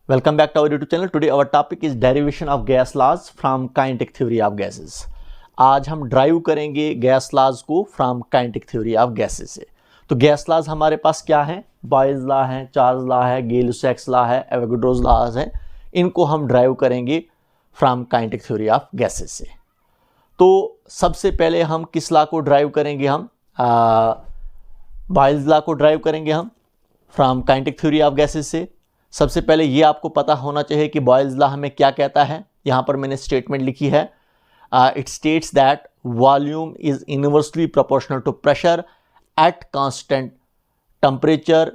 Welcome back to our YouTube channel. Today our topic is derivation of gas laws from kinetic theory of gases. आज हम derive करेंगे gas laws को from kinetic theory of gases से। तो gas laws हमारे पास क्या है? बॉयल्स लॉ है, चार्ल्स लॉ है, गay-lussac लॉ है, एवोगाड्रोस लॉज है। इनको हम ड्राइव करेंगे from kinetic theory of gases से। तो सबसे पहले हम किस लॉ को ड्राइव करेंगे? हम बॉयल्स लॉ को ड्राइव करेंगे हम from kinetic theory of gases से। सबसे पहले ये आपको पता होना चाहिए कि बॉयल्स लॉ हमें क्या कहता है। यहाँ पर मैंने स्टेटमेंट लिखी है, it states that volume is inversely proportional to pressure at constant temperature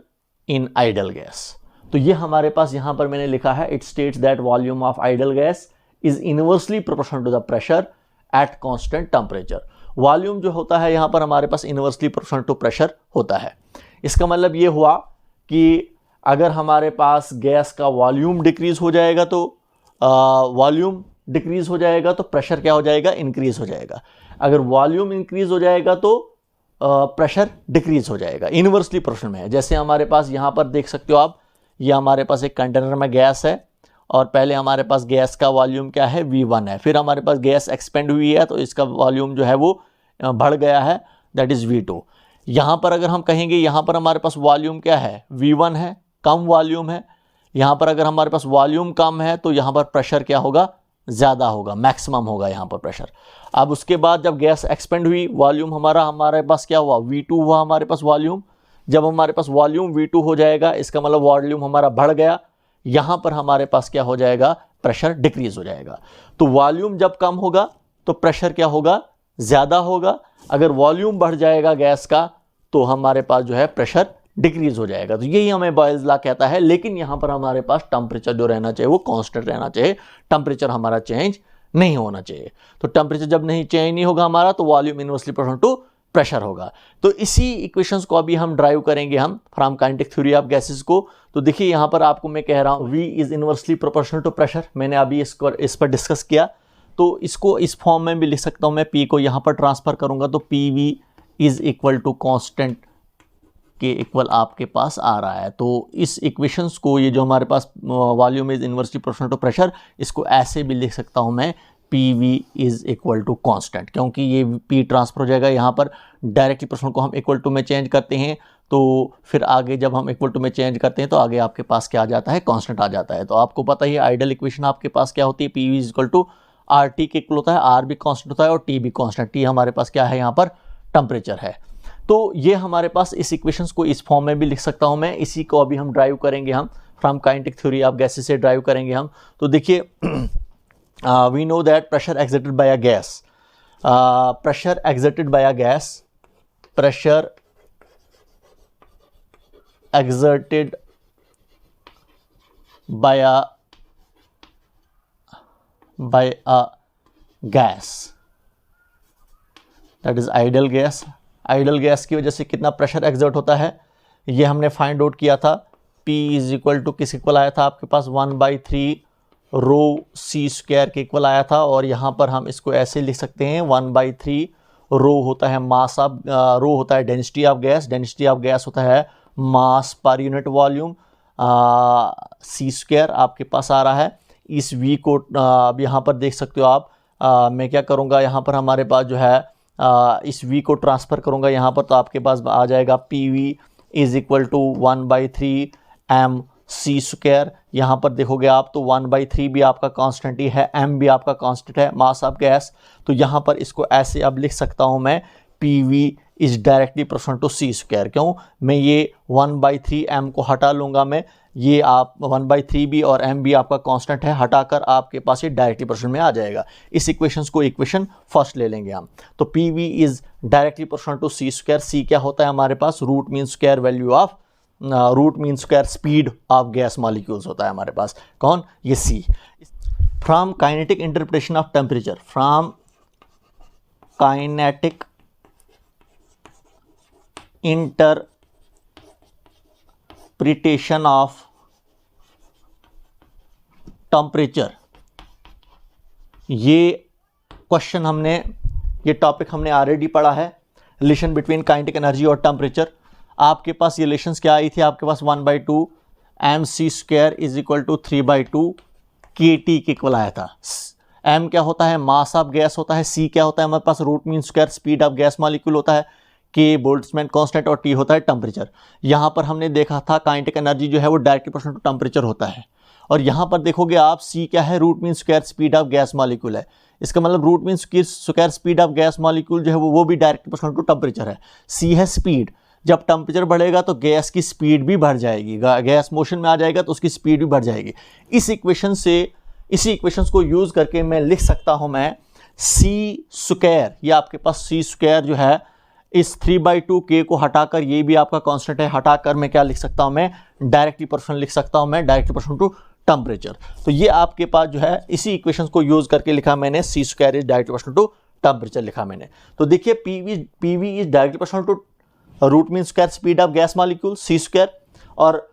in ideal gas. तो ये हमारे पास यहाँ पर मैंने लिखा है, it states that volume of ideal gas is inversely proportional to the pressure at constant temperature. Volume जो होता है यहाँ पर हमारे पास इनवर्सली प्रोपोर्शनल टू प्रेशर होता है। इसका मतलब ये हुआ कि अगर हमारे पास गैस का वॉल्यूम डिक्रीज हो जाएगा तो वॉल्यूम डिक्रीज हो जाएगा तो प्रेशर क्या हो जाएगा? इंक्रीज हो जाएगा। अगर वॉल्यूम इंक्रीज हो जाएगा तो प्रेशर डिक्रीज हो जाएगा। इनवर्सली प्रोपोर्शनल में है। जैसे हमारे पास यहाँ पर देख सकते हो आप, ये हमारे पास एक कंटेनर में गैस है और पहले हमारे पास गैस का वॉल्यूम क्या है? V1 है। फिर हमारे पास गैस एक्सपेंड हुई है तो इसका वॉल्यूम जो है वो बढ़ गया है, दैट इज़ V2। यहाँ पर अगर हम कहेंगे, यहाँ पर हमारे पास वॉल्यूम क्या है? V1 है, कम वॉल्यूम है। यहाँ पर अगर हमारे पास वॉल्यूम कम है तो यहाँ पर प्रेशर क्या होगा? ज़्यादा होगा, मैक्सिमम होगा यहाँ पर प्रेशर। अब उसके बाद जब गैस एक्सपेंड हुई, वॉल्यूम हमारे पास क्या हुआ? V2 हुआ हमारे पास वॉल्यूम। जब हमारे पास वॉल्यूम V2 हो जाएगा, इसका मतलब वॉल्यूम हमारा बढ़ गया। यहाँ पर हमारे पास क्या हो जाएगा? प्रेशर डिक्रीज हो जाएगा। तो वॉल्यूम जब कम होगा तो प्रेशर क्या होगा? ज़्यादा होगा। अगर वॉल्यूम बढ़ जाएगा गैस का तो हमारे पास जो है प्रेशर डिक्रीज हो जाएगा। तो यही हमें बॉयल्स लॉ कहता है। लेकिन यहाँ पर हमारे पास टेम्परेचर जो रहना चाहिए वो कांस्टेंट रहना चाहिए। टेम्परेचर हमारा चेंज नहीं होना चाहिए। तो टेम्परेचर जब नहीं चेंज नहीं होगा हमारा तो volume inversely proportional to pressure होगा। तो इसी इक्वेशंस को अभी हम ड्राइव करेंगे हम from kinetic theory of gases को। तो देखिए यहाँ पर आपको मैं कह रहा हूँ V is inversely proportional to pressure. मैंने अभी इस पर डिस्कस किया। तो इसको इस फॉर्म में भी लिख सकता हूँ मैं। P को यहाँ पर ट्रांसफर करूँगा तो PV is equal to constant के इक्वल आपके पास आ रहा है। तो इस इक्वेशंस को, ये जो हमारे पास volume is inversely proportional to pressure, इसको ऐसे भी लिख सकता हूँ मैं, PV is equal to constant. क्योंकि ये P ट्रांसफर हो जाएगा, यहाँ पर डायरेक्टली प्रोपोर्शनल को हम इक्वल टू में चेंज करते हैं तो फिर आगे जब हम इक्वल टू में चेंज करते हैं तो आगे आपके पास क्या आ जाता है? कांस्टेंट आ जाता है। तो आपको पता ही है आइडल इक्वेशन आपके पास क्या होती है? PV is equal to RT के इक्वल होता है। R भी कांस्टेंट होता है और T भी कांस्टेंट। T हमारे पास क्या है? यहाँ पर टेम्परेचर है। तो ये हमारे पास इस इक्वेशंस को इस फॉर्म में भी लिख सकता हूं मैं। इसी को अभी हम ड्राइव करेंगे हम from kinetic theory of gases से ड्राइव करेंगे हम। तो देखिए, we know that pressure exerted by a gas, pressure exerted by a gas, pressure exerted by a gas, that is ideal gas. Ideal gas की वजह से कितना प्रेशर एक्सर्ट होता है ये हमने फाइंड आउट किया था। P इज इक्वल टू किस इक्वल आया था आपके पास? 1/3 रो C स्क्वायर के इक्वल आया था। और यहाँ पर हम इसको ऐसे लिख सकते हैं, 1/3 रो होता है मास ऑफ, रो होता है density of gas, density of gas होता है मास per unit volume, C square आपके पास आ रहा है। इस V को अब यहाँ पर देख सकते हो आप, मैं क्या करूँगा, यहाँ पर हमारे पास जो है इस V को ट्रांसफ़र करूँगा यहाँ पर तो आपके पास आ जाएगा PV is equal to 1/3 mc square. यहाँ पर देखोगे आप तो 1/3 भी आपका कांस्टेंट ही है, m भी आपका कांस्टेंट है, मास ऑफ गैस। तो यहाँ पर इसको ऐसे अब लिख सकता हूँ मैं, PV is directly proportional to C square. क्यों? मैं ये 1/3 m को हटा लूँगा मैं, ये आप 1/3 भी और m भी आपका कांस्टेंट है, हटाकर आपके पास ये डायरेक्टली प्रोपोर्शनल में आ जाएगा। इस इक्वेशंस को इक्वेशन फर्स्ट ले लेंगे हम। तो PV is directly proportional to C square. C क्या होता है हमारे पास? Root mean square value of, root mean square speed of gas molecules होता है हमारे पास। कौन? ये C। From kinetic interpretation of temperature, from kinetic interpretation of temperature, ये क्वेश्चन हमने, ये टॉपिक हमने ऑलरेडी पढ़ा है। रिलेशन बिटवीन काइनेटिक एनर्जी और टेम्परेचर। आपके पास ये रिलेशंस क्या आई थी? आपके पास 1/2 mc² is equal to 3/2 kT के इक्वल आया था। m क्या होता है, मास ऑफ गैस होता है, c क्या होता है हमारे पास, root mean square speed of gas molecule होता है, k बोल्ट्जमैन कांस्टेंट और t होता है टेम्परेचर। यहाँ पर हमने देखा था काइनेटिक एनर्जी जो है वो डायरेक्टली प्रोपोर्शनल टू टेम्परेचर होता है, और यहाँ पर देखोगे आप c क्या है, root mean square speed of gas molecule है। इसका मतलब root mean square speed of gas molecule जो है वो भी डायरेक्टली प्रोपोर्शनल टू टेम्परेचर है। c है स्पीड, जब टेम्परेचर बढ़ेगा तो गैस की स्पीड भी बढ़ जाएगी, गैस मोशन में आ जाएगा तो उसकी स्पीड भी बढ़ जाएगी। इसी इक्वेशंस को यूज करके मैं लिख सकता हूं मैं c², ये आपके पास c² जो है इस 3/2 k को हटाकर, ये भी आपका कांस्टेंट है, हटाकर मैं क्या लिख सकता हूं, मैं डायरेक्टली प्रोपोर्शनल लिख सकता हूं, मैं डायरेक्टली प्रोपोर्शनल टू टेम्परेचर। तो ये आपके पास जो है इसी इक्वेशंस को यूज करके लिखा मैंने, c² is directly proportional to temperature लिखा मैंने। तो देखिए PV is directly proportional to root mean square speed of gas molecule c², और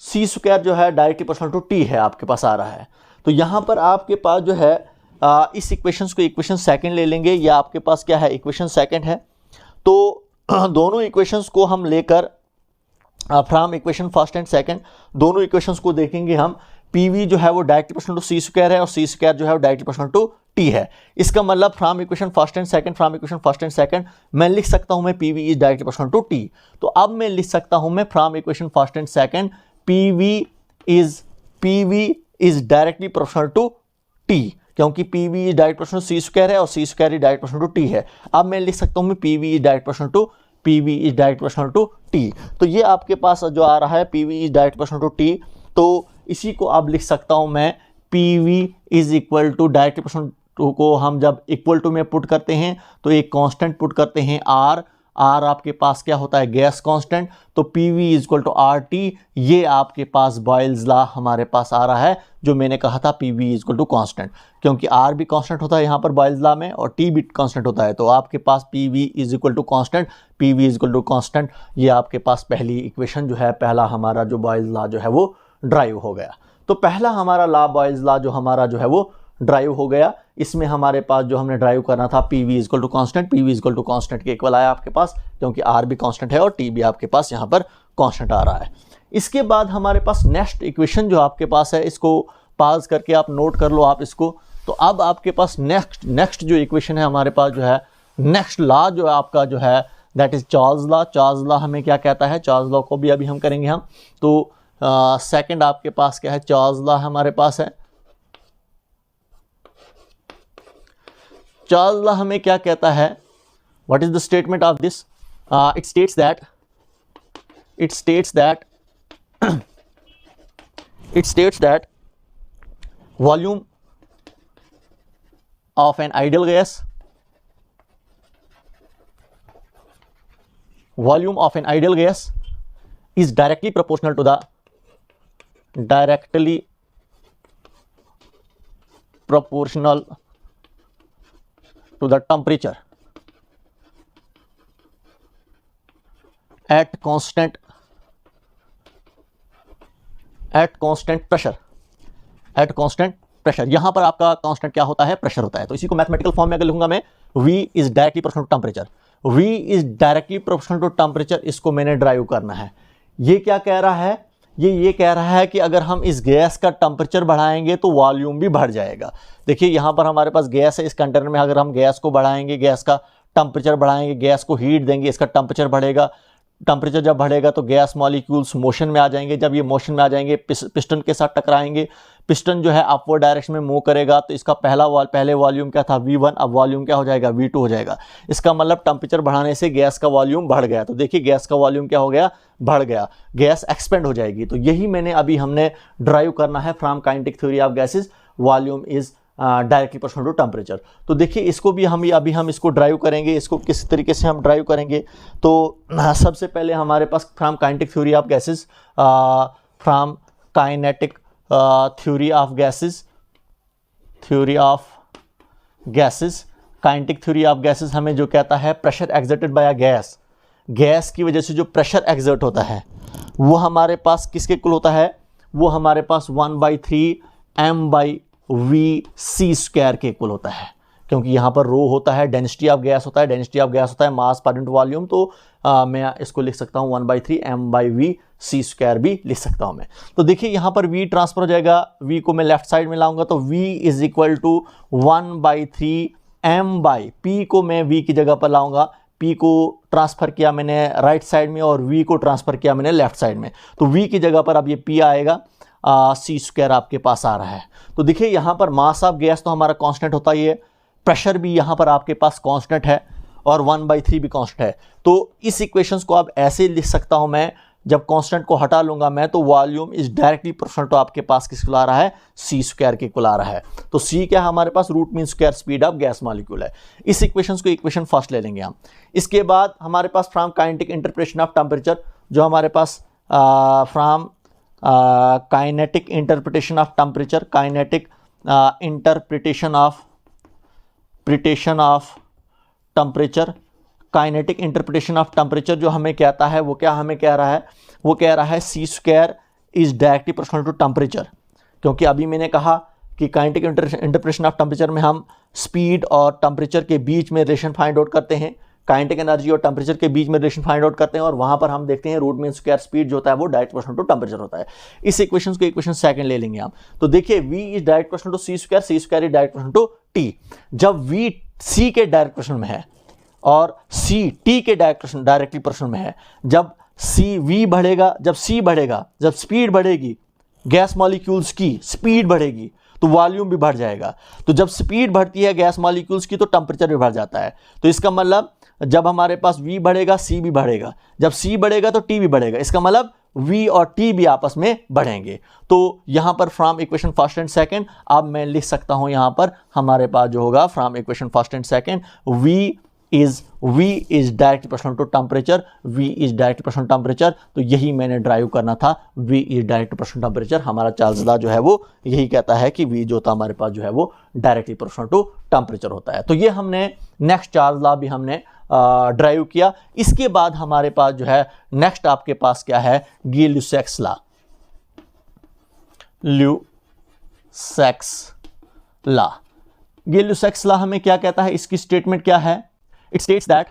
c² जो है डायरेक्टली प्रोपोर्शनल टू t है, आपके पास आ रहा है। तो यहाँ पर आपके पास जो है इस इक्वेशंस को इक्वेशन सेकंड ले लेंगे, या आपके पास क्या है, इक्वेशन सेकंड है। तो दोनों इक्वेशंस को हम लेकर from equation first and second दोनों इक्वेशंस को देखेंगे हम। PV जो है वो डायरेक्टली प्रोपोर्शनल टू c² है, और c² जो है वो डायरेक्टली प्रोपोर्शनल टू t है। इसका मतलब from equation first and second मैं लिख सकता हूं मैं PV is directly proportional to t। तो अब मैं लिख सकता हूं मैं from equation first and second PV is directly proportional to t, क्योंकि PV is direct proportional to c² है और c² is direct proportional to t है। अब मैं लिख सकता हूं मैं PV is direct proportional to t। तो ये आपके पास जो आ रहा है PV is direct proportional to t, तो इसी को अब लिख सकता हूं मैं PV is equal to direct proportional to को हम जब इक्वल टू में पुट करते हैं तो एक कांस्टेंट पुट करते हैं R आपके पास क्या होता है, गैस कांस्टेंट। तो PV is equal to RT, ये आपके पास बॉयल्स लॉ हमारे पास आ रहा है, जो मैंने कहा था PV is equal to constant, क्योंकि R भी कांस्टेंट होता है यहाँ पर बॉयल्स लॉ में, और T भी कांस्टेंट होता है। तो आपके पास PV is equal to constant, PV is equal to constant, ये आपके पास पहली इक्वेशन जो है, पहला हमारा जो बॉयल्स लॉ जो है वो ड्राइव हो गया। तो पहला हमारा लॉ बॉयल्स लॉ जो हमारा जो है वो ड्राइव हो गया। इसमें हमारे पास जो हमने ड्राइव करना था PV is equal to constant, PV is equal to constant के इक्वल आया आपके पास, क्योंकि R भी कांस्टेंट है और T भी आपके पास यहाँ पर कांस्टेंट आ रहा है। इसके बाद हमारे पास नेक्स्ट इक्वेशन जो आपके पास है, इसको पास करके आप नोट कर लो आप इसको। तो अब आपके पास नेक्स्ट जो इक्वेशन है हमारे पास जो है, नेक्स्ट लॉ जो आपका जो है दैट इज चार्ल्स लॉ हमें क्या कहता है, चार्ल्स लॉ को भी अभी हम करेंगे हम। तो सेकंड आपके पास क्या है, चार्ल्स लॉ हमारे पास है। चार्ल्स लॉ हमें क्या कहता है, what is the statement of this, it states that volume of an ideal gas is directly proportional to the temperature at constant pressure। यहां पर आपका कांस्टेंट क्या होता है, प्रेशर होता है। तो इसी को मैथमेटिकल फॉर्म में अगर लिखूंगा मैं, V is directly proportional to temperature, V is directly proportional to temperature, इसको मैंने ड्राइव करना है। ये क्या कह रहा है, ये कह रहा है कि अगर हम इस गैस का टेम्परेचर बढ़ाएंगे तो वॉल्यूम भी बढ़ जाएगा। देखिए यहाँ पर हमारे पास गैस है, इस कंटेनर में अगर हम गैस को बढ़ाएंगे, गैस का टेम्परेचर बढ़ाएंगे, गैस को हीट देंगे, इसका टेम्परेचर बढ़ेगा। टेम्परेचर जब बढ़ेगा तो गैस मॉलिक्यूल्स मोशन में आ जाएंगे। जब ये मोशन में आ जाएंगे पिस्टन के साथ टकराएंगे, पिस्टन जो है अपवर्ड डायरेक्शन में मूव करेगा। तो इसका पहले वॉल्यूम क्या था, V1, अब वॉल्यूम क्या हो जाएगा, V2 हो जाएगा। इसका मतलब टेम्परेचर बढ़ाने से गैस का वॉल्यूम बढ़ गया। तो देखिए गैस का वॉल्यूम क्या हो गया, बढ़ गया, गैस एक्सपेंड हो जाएगी। तो यही मैंने अभी हमने ड्राइव करना है from kinetic theory of gases, volume is directly proportional to temperature. तो देखिए इसको भी अभी हम इसको ड्राइव करेंगे। इसको किस तरीके से हम ड्राइव करेंगे, तो सबसे पहले हमारे पास from kinetic theory of gases, kinetic theory of gases हमें जो कहता है, pressure exerted by a gas की वजह से जो प्रेशर एक्सर्ट होता है वो हमारे पास किसके इक्वल होता है, वो हमारे पास 1/3 mv/c² के इक्वल होता है। क्योंकि यहाँ पर रो होता है, डेंसिटी ऑफ गैस होता है, मास पर यूनिट वॉल्यूम। तो मैं इसको लिख सकता हूँ 1/3 mv/c²। सी स्क्वायर भी लिख सकता हूं मैं। तो देखिए यहाँ पर v ट्रांसफर हो जाएगा, v को मैं लेफ्ट साइड में लाऊंगा तो v is equal to 1/3 m by p को मैं v की जगह पर लाऊंगा, p को ट्रांसफर किया मैंने राइट साइड में और v को ट्रांसफर किया मैंने लेफ्ट साइड में, तो v की जगह पर अब ये p आएगा, सी स्क्वायर आपके पास आ रहा है। तो देखिए यहाँ पर मास ऑफ गैस तो हमारा कांस्टेंट होता ही है, प्रेशर भी यहाँ पर आपके पास कांस्टेंट है और 1/3 भी कांस्टेंट है। तो इस इक्वेशंस को आप ऐसे लिख सकता हूं मैं, जब कांस्टेंट को हटा लूंगा मैं तो volume is directly proportional to आपके पास किसको ला रहा है, सी स्क्वायर के को ला रहा है। तो सी क्या है हमारे पास, root mean square speed of gas molecule है। इस इक्वेशंस को इक्वेशन फर्स्ट ले लेंगे हम। इसके बाद हमारे पास from kinetic interpretation of temperature, जो हमारे पास from kinetic interpretation of temperature, kinetic interpretation of temperature, kinetic interpretation of temperature जो हमें कहता है वो क्या हमें कह रहा है, वो कह रहा है C square is directly proportional to temperature. क्योंकि अभी मैंने कहा कि काइनेटिक इंटरप्रिटेशन ऑफ टेम्परेचर में हम स्पीड और टेम्परेचर के बीच में रिलेशन फाइंड आउट करते हैं, काइनेटिक एनर्जी और टेम्परेचर के बीच में रिलेशन फाइंड आउट करते हैं, और वहां पर हम देखते हैं रूट मीन स्क्वायर स्पीड जो होता है वो डायरेक्ट प्रोपोर्शनल टू टेम्परेचर होता है। इस इक्वेशन को इक्वेशन सेकंड ले लेंगे हम। तो देखिए v is direct proportional to C square, C square is direct proportional to T. जब v c के डायरेक्ट प्रोपोर्शनल में है और c t के डायरेक्टली प्रोपोर्शनल में है, जब v बढ़ेगा, जब c बढ़ेगा, जब स्पीड बढ़ेगी, गैस मॉलिक्यूल्स की स्पीड बढ़ेगी तो वॉल्यूम भी बढ़ जाएगा। तो जब स्पीड बढ़ती है गैस मॉलिक्यूल्स की तो टेम्परेचर भी बढ़ जाता है। तो इसका मतलब जब हमारे पास v बढ़ेगा c भी बढ़ेगा, जब c बढ़ेगा तो t भी बढ़ेगा, इसका मतलब v और t भी आपस में बढ़ेंगे। तो यहां पर from equation first and second अब मैं लिख सकता हूं, यहां पर हमारे पास जो होगा from equation first and second v is direct proportional to temperature, v is direct proportional temperature. तो यही मैंने ड्राइव करना था, v is direct proportional temperature. हमारा चार्ल्स लॉ जो है वो यही कहता है कि v जो होता है हमारे पास जो है वो डायरेक्टली प्रोपोर्शनल टू टेम्परेचर होता है। तो ये हमने नेक्स्ट चार्ल्स लॉ भी हमने ड्राइव किया। इसके बाद हमारे पास जो है नेक्स्ट आपके पास क्या है, गी-लुसाक्स लॉ। ल्यूसेक्स लॉ, गी-लुसाक्स लॉ हमें क्या कहता है, इसकी स्टेटमेंट क्या है, it states that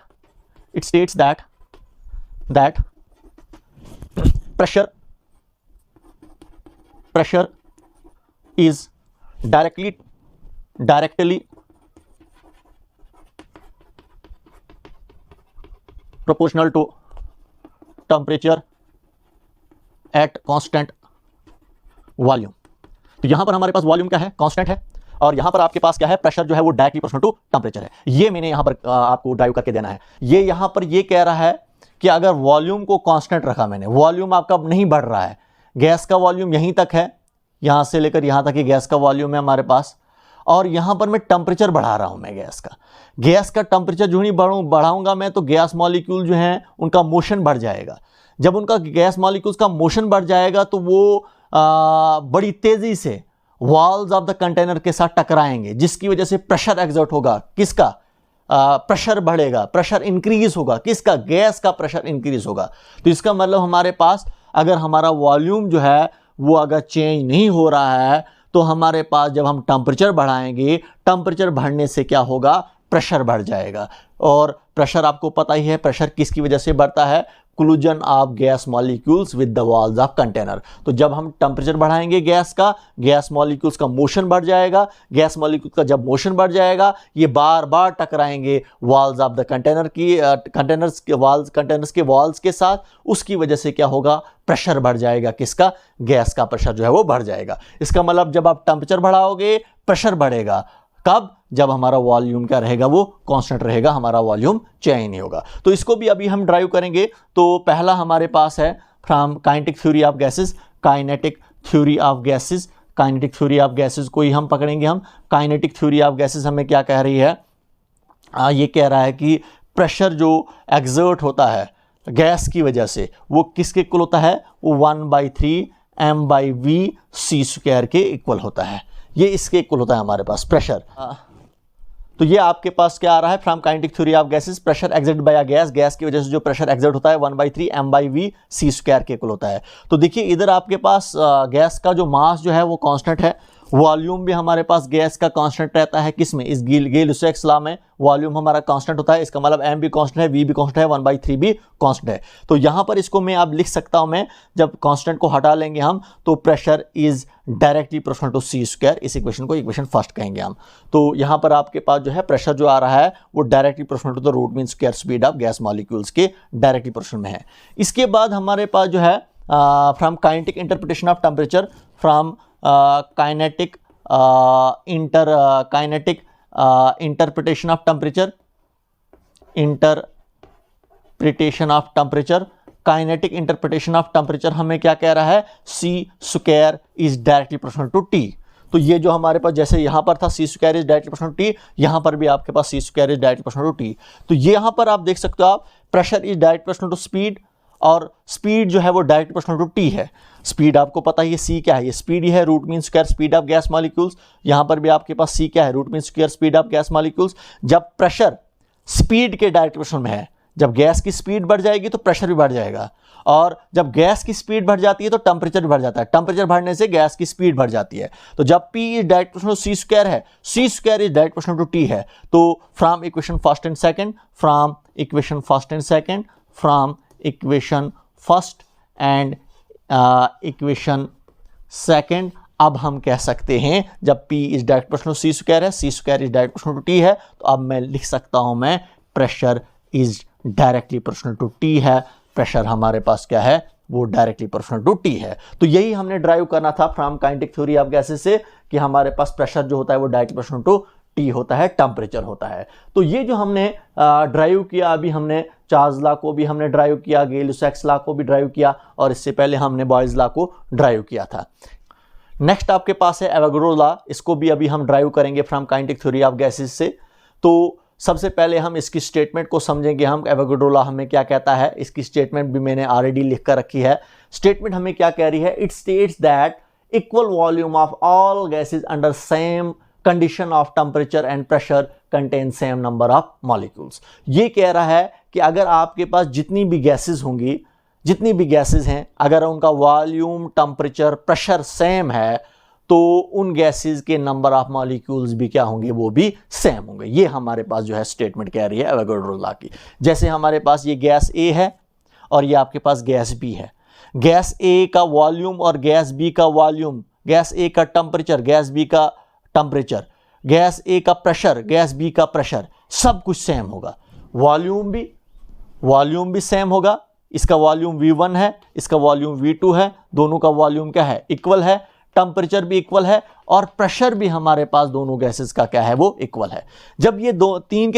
pressure is directly proportional to temperature at constant volume। तो यहां पर हमारे पास वॉल्यूम क्या है, कांस्टेंट है, और यहां पर आपके पास क्या है, प्रेशर जो है वो डायरेक्टली प्रोपोर्शनल टू टेम्परेचर है। ये मैंने यहां पर आपको ड्राइव करके देना है। ये यहां पर ये कह रहा है कि अगर वॉल्यूम को कांस्टेंट रखा मैंने, वॉल्यूम आपका नहीं बढ़ रहा है, गैस का वॉल्यूम यहीं तक है, यहां से लेकर यहां तक ही गैस का वॉल्यूम है हमारे पास, और यहां पर मैं टेम्परेचर बढ़ा रहा हूं मैं गैस का टेम्परेचर जो ही बढ़ाऊंगा मैं तो गैस मॉलिक्यूल जो है उनका मोशन बढ़ जाएगा। जब उनका गैस मॉलिक्यूल्स का मोशन बढ़ जाएगा तो वो बड़ी तेजी से वॉल्स ऑफ द कंटेनर के साथ टकराएंगे, जिसकी वजह से प्रेशर एक्सर्ट होगा, किसका प्रेशर बढ़ेगा, प्रेशर इंक्रीज होगा, किसका, गैस का प्रेशर इंक्रीज होगा। तो इसका मतलब हमारे पास अगर हमारा वॉल्यूम जो है वो अगर चेंज नहीं हो रहा है तो हमारे पास जब हम टेम्परेचर बढ़ाएंगे, टेम्परेचर बढ़ने से क्या होगा, प्रेशर बढ़ जाएगा। और प्रेशर आपको पता ही है, प्रेशर किसकी वजह से बढ़ता है, collision of gas molecules with the walls of container. तो जब हम टेम्परेचर बढ़ाएंगे गैस का, गैस मॉलिक्यूल्स का मोशन बढ़ जाएगा, गैस मॉलिक्यूल्स का जब मोशन बढ़ जाएगा ये बार बार टकराएंगे वॉल्स ऑफ द कंटेनर की कंटेनर्स के वॉल्स के साथ, उसकी वजह से क्या होगा, प्रेशर बढ़ जाएगा, किसका, गैस का प्रेशर जो है वो बढ़ जाएगा। इसका मतलब जब आप टेम्परेचर बढ़ाओगे प्रेशर बढ़ेगा, कब, जब हमारा वॉल्यूम क्या रहेगा, वो कांस्टेंट रहेगा, हमारा वॉल्यूम चेंज नहीं होगा। तो इसको भी अभी हम ड्राइव करेंगे। तो पहला हमारे पास है from kinetic theory of gases, kinetic theory of gases, kinetic theory of gases को ही हम पकड़ेंगे। हम काइनेटिक थ्योरी ऑफ गैसेस हमें क्या कह रही है, ये कह रहा है कि प्रेशर जो एक्सर्ट होता है गैस की वजह से वो किसके इक्वल होता है, वो 1/3 m/v c स्क्वायर के इक्वल होता है। ये इसके इक्वल होता है हमारे पास प्रेशर। तो ये आपके पास क्या आ रहा है, from kinetic theory of gases, pressure exert by a gas, gas की वजह से जो प्रेशर एक्सर्ट होता है 1/3 m/v c स्क्वायर के इक्वल होता है। तो देखिए इधर आपके पास गैस का जो मास जो है वो कांस्टेंट है वॉल्यूम भी हमारे पास गैस का कांस्टेंट रहता है, किसमें, इस गिल-लुसाक लॉ में वॉल्यूम हमारा कांस्टेंट होता है, इसका मतलब m भी कांस्टेंट है, v भी कांस्टेंट है, 1/3 भी कांस्टेंट है। तो यहाँ पर इसको मैं आप लिख सकता हूँ, मैं जब कांस्टेंट को हटा लेंगे हम तो pressure is directly proportional to c square, इस इक्वेशन को इक्वेशन फर्स्ट कहेंगे हम। तो यहाँ पर आपके पास जो है प्रेशर जो आ रहा है वो directly proportional to the root mean square speed of gas molecules के डायरेक्टली प्रोपोर्शनल में है। इसके बाद हमारे पास जो है from kinetic interpretation of temperature, from kinetic interpretation of temperature, kinetic interpretation of temperature हमें क्या कह रहा है, c square is directly proportional to t। तो ये जो हमारे पास जैसे यहाँ पर था c square is directly proportional to t, यहाँ पर भी आपके पास c square is directly proportional to t। तो ये यहाँ पर आप देख सकते हो, आप pressure is directly proportional to speed, और स्पीड जो है वो डायरेक्टली प्रोपोर्शनल टू t है। स्पीड आपको पता है ये c क्या है, ये स्पीड ही है, root mean square speed of gas molecules. यहाँ पर भी आपके पास c क्या है, root mean square speed of gas molecules. जब प्रेशर स्पीड के डायरेक्ट प्रोपोर्शनल में है, जब गैस की स्पीड बढ़ जाएगी तो प्रेशर भी बढ़ जाएगा, और जब गैस की स्पीड बढ़ जाती है तो टेम्परेचर भी बढ़ जाता है, टेम्परेचर बढ़ने से गैस की स्पीड बढ़ जाती है। तो जब p is direct proportional to c square है, c square is direct proportional to t है, तो from equation first and equation second अब हम कह सकते हैं जब p is direct proportional to c square है, c square is direct proportional to t है, तो अब मैं लिख सकता हूं मैं pressure is directly proportional to t है। प्रेशर हमारे पास क्या है, वो डायरेक्टली प्रोपोर्शनल टू t है। तो यही हमने ड्राइव करना था from kinetic theory of gases से कि हमारे पास प्रेशर जो होता है वो डायरेक्टली प्रोपोर्शनल टू t होता है, टेम्परेचर होता है। तो ये जो हमने ड्राइव किया, अभी हमने चार्ल्स लॉ को भी हमने ड्राइव किया, गिल-लुसाक लॉ को भी ड्राइव किया, और इससे पहले हमने बॉयल्स लॉ को ड्राइव किया था। नेक्स्ट आपके पास है एवोगाड्रो लॉ, इसको भी अभी हम ड्राइव करेंगे from kinetic theory of gases से। तो सबसे पहले हम इसकी स्टेटमेंट को समझेंगे, हम एवोगाड्रो लॉ हमें क्या कहता है, इसकी स्टेटमेंट भी मैंने ऑलरेडी लिख कर रखी है। स्टेटमेंट हमें क्या कह रही है, it states that equal volume of all gases under same condition of temperature and pressure contain same number of molecules. ये कह रहा है कि अगर आपके पास जितनी भी गैसेज होंगी, जितनी भी गैसेज हैं, अगर उनका वॉल्यूम, टेम्परेचर, प्रेशर सेम है, तो उन गैसेज के नंबर ऑफ मॉलिक्यूल्स भी क्या होंगे, वो भी सेम होंगे। ये हमारे पास जो है स्टेटमेंट कह रही है एवोगाड्रो लॉ की। जैसे हमारे पास ये गैस ए है और ये आपके पास गैस बी है। गैस ए का वॉल्यूम और गैस बी का वॉल्यूम, गैस ए का टेम्परेचर, गैस बी का टेम्परेचर, गैस ए का प्रेशर, गैस बी का प्रेशर, सब कुछ सेम होगा। वॉल्यूम भी सेम होगा, इसका वॉल्यूम V1 है, इसका वॉल्यूम V2 है, दोनों का वॉल्यूम क्या है, इक्वल है। टेम्परेचर भी इक्वल है और प्रेशर भी हमारे पास दोनों गैसेस का क्या है, वो इक्वल है। जब ये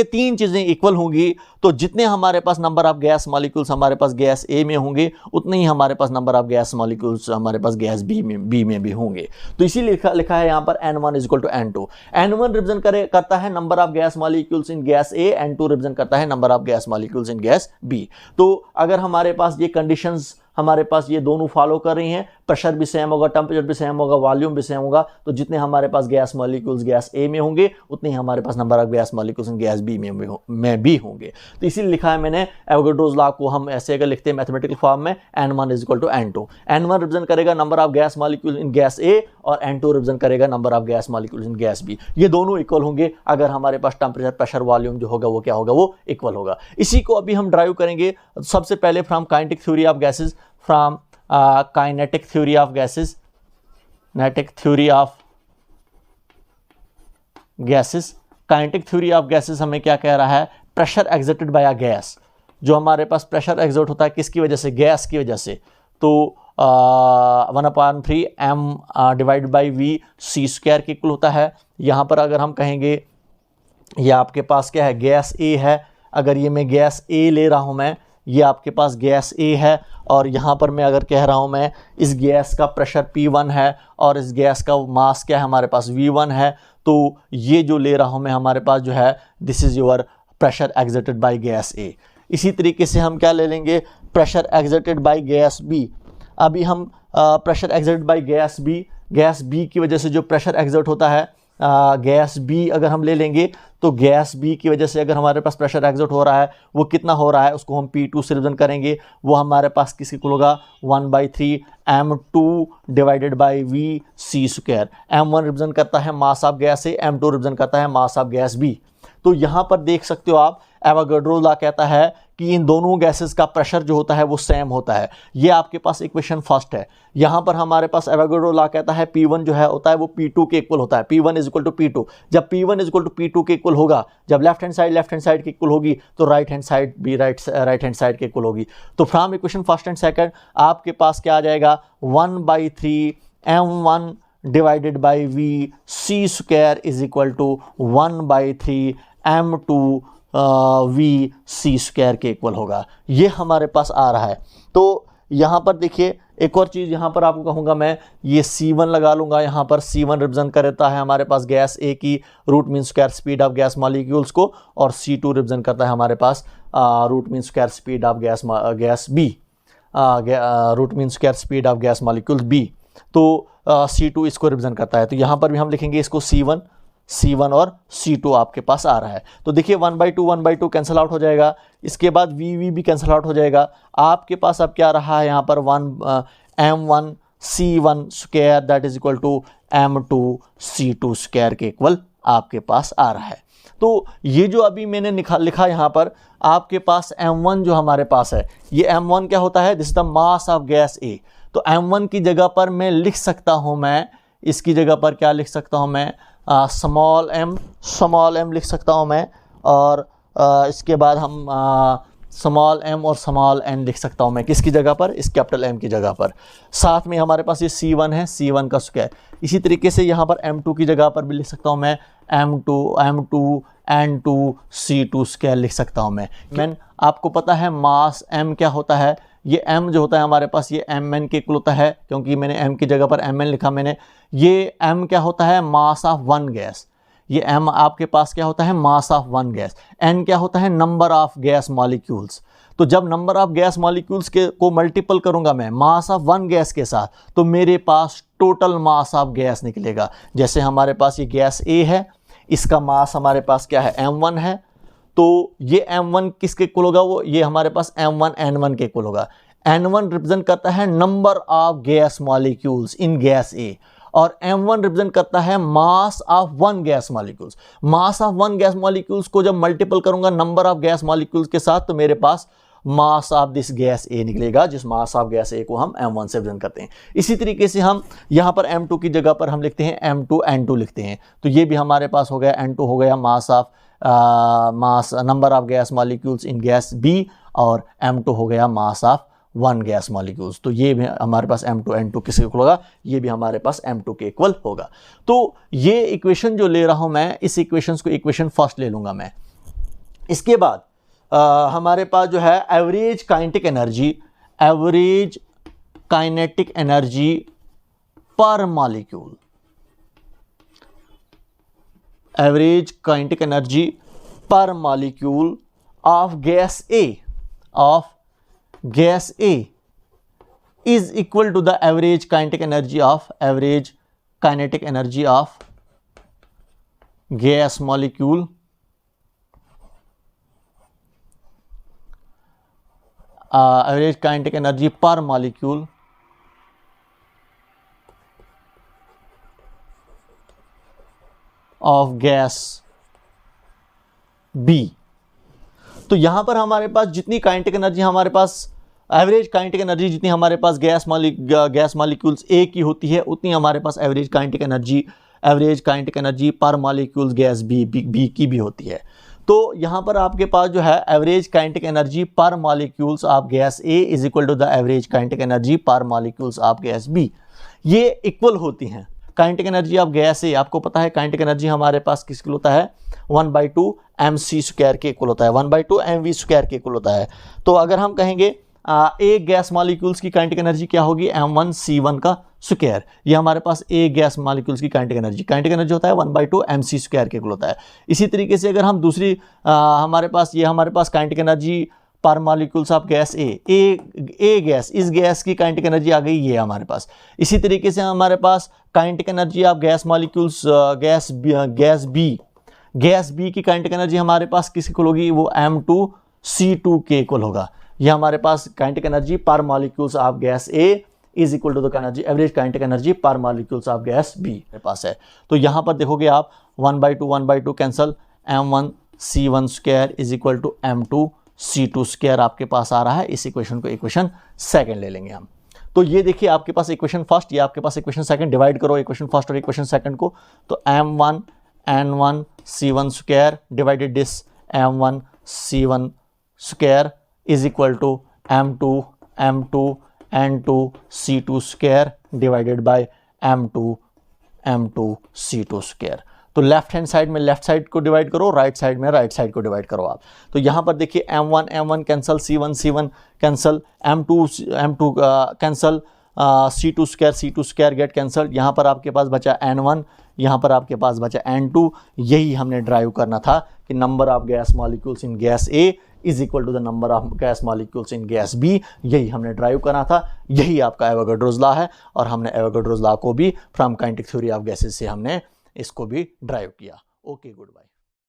तीन चीजें इक्वल होंगी तो जितने हमारे पास नंबर ऑफ गैस मॉलिक्यूल्स हमारे पास गैस ए में होंगे, उतने ही हमारे पास नंबर ऑफ गैस मॉलिक्यूल्स हमारे पास गैस बी में भी होंगे। तो इसीलिए लिखा है यहाँ पर N1 = N2। N1 रिप्रेजेंट करता है number of gas molecules in gas A, N2 represent करता है number of gas molecules in gas B. तो अगर हमारे पास ये कंडीशंस हमारे पास ये दोनों फॉलो कर रही हैं, प्रेशर भी सेम होगा, टेम्परेचर भी सेम होगा, वॉल्यूम भी सेम होगा, तो जितने हमारे पास गैस मॉलिक्यूल्स गैस ए में होंगे, उतने ही हमारे पास number of gas molecules in gas B में भी होंगे। तो इसीलिए लिखा है मैंने एवोगाड्रोस लॉ को हम ऐसे अगर लिखते हैं मैथमेटिकल फॉर्म में, N1 = N2। N1 रिप्रेजेंट करेगा number of gas molecule in gas A और N2 रिप्रेजेंट करेगा number of gas molecules in gas B. ये दोनों इक्वल होंगे अगर हमारे पास टेम्परेचर, प्रेशर, वॉल्यूम जो होगा वो क्या होगा, वो इक्वल होगा। इसी को अभी हम ड्राइव करेंगे सबसे पहले from kinetic theory of gases, from kinetic theory of gases, kinetic theory of gases हमें क्या कह रहा है, pressure exerted by a gas. जो हमारे पास प्रेशर एक्सर्ट होता है किसकी वजह से, गैस की वजह से, तो 1/3 m divide by v c square के इक्वल होता है। यहाँ पर अगर हम कहेंगे ये आपके पास क्या है, गैस ए है, अगर ये मैं गैस ए ले रहा हूँ, मैं ये आपके पास गैस ए है, और यहाँ पर मैं अगर कह रहा हूँ मैं इस गैस का प्रेशर P1 है और इस गैस का मास क्या है हमारे पास V1 है, तो ये जो ले रहा हूँ मैं हमारे पास जो है this is your pressure exerted by gas A. इसी तरीके से हम क्या ले लेंगे, pressure exerted by gas B. अभी हम pressure exerted by gas B की वजह से जो प्रेशर एक्सर्ट होता है गैस बी अगर हम ले लेंगे तो गैस बी की वजह से अगर हमारे पास प्रेशर एग्जर्ट हो रहा है वो कितना हो रहा है उसको हम P2 से रिप्रेजेंट करेंगे। वो हमारे पास किसके इक्वल होगा 1/3 M2 divided by V/c²। M1 represent करता है mass of gas A, M2 represent करता है मास ऑफ गैस बी। तो यहाँ पर देख सकते हो आप एवोगाड्रो लॉ कहता है कि इन दोनों गैसेस का प्रेशर जो होता है वो सेम होता है। ये आपके पास इक्वेशन फर्स्ट है। यहाँ पर हमारे पास एवोगाड्रो लॉ कहता है P1 जो है होता है वो P2 के इक्वल होता है। P1 is equal to P2। जब P1 is equal to P2 के इक्वल होगा, जब लेफ्ट हैंड साइड के इक्वल होगी तो राइट हैंड साइड भी राइट हैंड साइड के इक्वल होगी। तो from equation first and second आपके पास क्या आ जाएगा 1/3 M1 divided by V/c² is equal to 1/3 M2 V/c² के इक्वल होगा। ये हमारे पास आ रहा है। तो यहाँ पर देखिए एक और चीज़ यहाँ पर आपको कहूँगा मैं, ये C1 लगा लूँगा। यहाँ पर C1 रिप्रेजेंट करता है हमारे पास गैस A की root mean square speed of gas molecules को, और C2 रिप्रेजेंट करता है हमारे पास root mean square speed of gas B, root mean square speed of gas molecules B। तो C2 इसको रिप्रेजेंट करता है। तो यहाँ पर भी हम लिखेंगे इसको C1 और C2 आपके पास आ रहा है। तो देखिए 1/2 कैंसिल आउट हो जाएगा। इसके बाद V भी कैंसिल आउट हो जाएगा। आपके पास अब क्या रहा है यहाँ पर M1 C1² that is equal to M2 C2² के इक्वल आपके पास आ रहा है। तो ये जो अभी मैंने लिखा यहाँ पर आपके पास M1 जो हमारे पास है, ये M1 क्या होता है, this is the mass of gas A। तो M1 की जगह पर मैं लिख सकता हूँ, मैं इसकी जगह पर क्या लिख सकता हूँ, मैं स्मॉल m लिख सकता हूँ मैं, और इसके बाद हम स्मॉल m और स्मॉल n लिख सकता हूँ मैं किसकी जगह पर, इस कैपिटल M की जगह पर। साथ में हमारे पास ये C1 है, C1 का स्क्वायर। इसी तरीके से यहाँ पर M2 की जगह पर भी लिख सकता हूँ मैं M2 N2 C2² लिख सकता हूँ मैं आपको पता है मास m क्या होता है, ये m जो होता है हमारे पास ये mn के इक्वल होता है, क्योंकि मैंने m की जगह पर mn लिखा मैंने। ये m क्या होता है, मास ऑफ वन गैस। ये m आपके पास क्या होता है, mass of one gas. n क्या होता है, नंबर ऑफ गैस मॉलिक्यूल्स। तो जब नंबर ऑफ गैस मॉलिक्यूल्स को मल्टीपल करूंगा मैं मास ऑफ वन गैस के साथ, तो मेरे पास टोटल मास ऑफ गैस निकलेगा। जैसे हमारे पास ये गैस A है, इसका मास हमारे पास क्या है, m1 है। तो ये m1 किसके इक्वल होगा, वो ये हमारे पास m1 n1 के इक्वल होगा। n1 रिप्रेजेंट करता है number of gas molecules in gas A, और m1 रिप्रेजेंट करता है mass of one gas molecules. Mass of one gas molecules को जब मल्टीपल करूंगा नंबर ऑफ गैस मॉलिक्यूल्स के साथ, तो मेरे पास mass of this gas A निकलेगा, जिस मास ऑफ गैस A को हम m1 से रिप्रेजेंट करते हैं। इसी तरीके से हम यहाँ पर m2 की जगह पर हम लिखते हैं M2 N2 लिखते हैं। तो ये भी हमारे पास हो गया, N2 हो गया mass of number of gas molecules in gas B, और M2 हो गया mass of one gas molecules. तो ये भी हमारे पास M2 N2 किसके इक्वल होगा, ये भी हमारे पास M2 के इक्वल होगा। तो ये इक्वेशन जो ले रहा हूं मैं, इस इक्वेशन को इक्वेशन फर्स्ट ले लूंगा मैं। इसके बाद हमारे पास जो है एवरेज काइनेटिक एनर्जी पर मॉलिक्यूल, एवरेज काइनेटिक एनर्जी पर molecule of gas A is equal to the average kinetic energy of gas molecule average kinetic energy per molecule of gas B। तो यहां पर हमारे पास जितनी काइनेटिक एनर्जी हमारे पास, average kinetic energy जितनी हमारे पास गैस मॉलिक्यूल्स A की होती है, उतनी हमारे पास एवरेज काइनेटिक एनर्जी पर मॉलिक्यूल्स गैस B की भी होती है। तो यहाँ पर आपके पास जो है एवरेज काइनेटिक एनर्जी पर molecules of gas A is equal to the average kinetic energy पर मॉलिक्यूल्स ऑफ गैस B, ये इक्वल होती हैं। Kinetic energy of gas A, आपको पता है काइनेटिक एनर्जी हमारे पास किसके होता है, 1/2 mc² के इक्वल होता है, 1/2 mv² के इक्वल होता है। तो अगर हम कहेंगे एक गैस मॉलिक्यूल्स की काइनेटिक एनर्जी क्या होगी, m1 c1 का स्क्वायर। ये हमारे पास एक गैस मॉलिक्यूल्स की काइनेटिक एनर्जी होता है 1/2 mc² के इक्वल होता है। इसी तरीके से अगर हम दूसरी हमारे पास काइनेटिक एनर्जी पर molecules of gas A gas, इस गैस की काइनेटिक एनर्जी आ गई ये हमारे पास। इसी तरीके से हमारे पास kinetic energy of gas molecules gas B की काइनेटिक एनर्जी हमारे पास किस इक्वल होगी, वो M2C2 के इक्वल होगा। ये हमारे पास काइनेटिक एनर्जी पर molecules of gas A is equal to the energy average kinetic energy पर मॉलिक्यूल्स ऑफ गैस बी मेरे पास है। तो यहाँ पर देखोगे आप 1/2 cancel, M1C1 square is equal to M2C2 square आपके पास आ रहा है। इस इक्वेशन को इक्वेशन सेकंड ले लेंगे हम। तो ये देखिए आपके पास इक्वेशन फर्स्ट, ये आपके पास इक्वेशन सेकंड, डिवाइड करो इक्वेशन फर्स्ट और इक्वेशन सेकंड को। तो M1N1C1 square divided this M1C1 square is equal to M2N2C2 square divided by M2C2 square. तो लेफ्ट हैंड साइड में लेफ्ट साइड को डिवाइड करो, राइट साइड में राइट साइड को डिवाइड करो आप। तो यहाँ पर देखिए M1 cancel, C1 cancel, M2 cancel, C2 square get cancel. यहाँ पर आपके पास बचा N1, यहाँ पर आपके पास बचा N2। यही हमने ड्राइव करना था कि number of gas molecules in gas A is equal to the number of gas molecules in gas B. यही हमने ड्राइव करना था, यही आपका एवोगाड्रोस लॉ है। और हमने एवोगाड्रोस लॉ को भी from kinetic theory of gases से हमने इसको भी ड्राइव किया। Okay, good bye.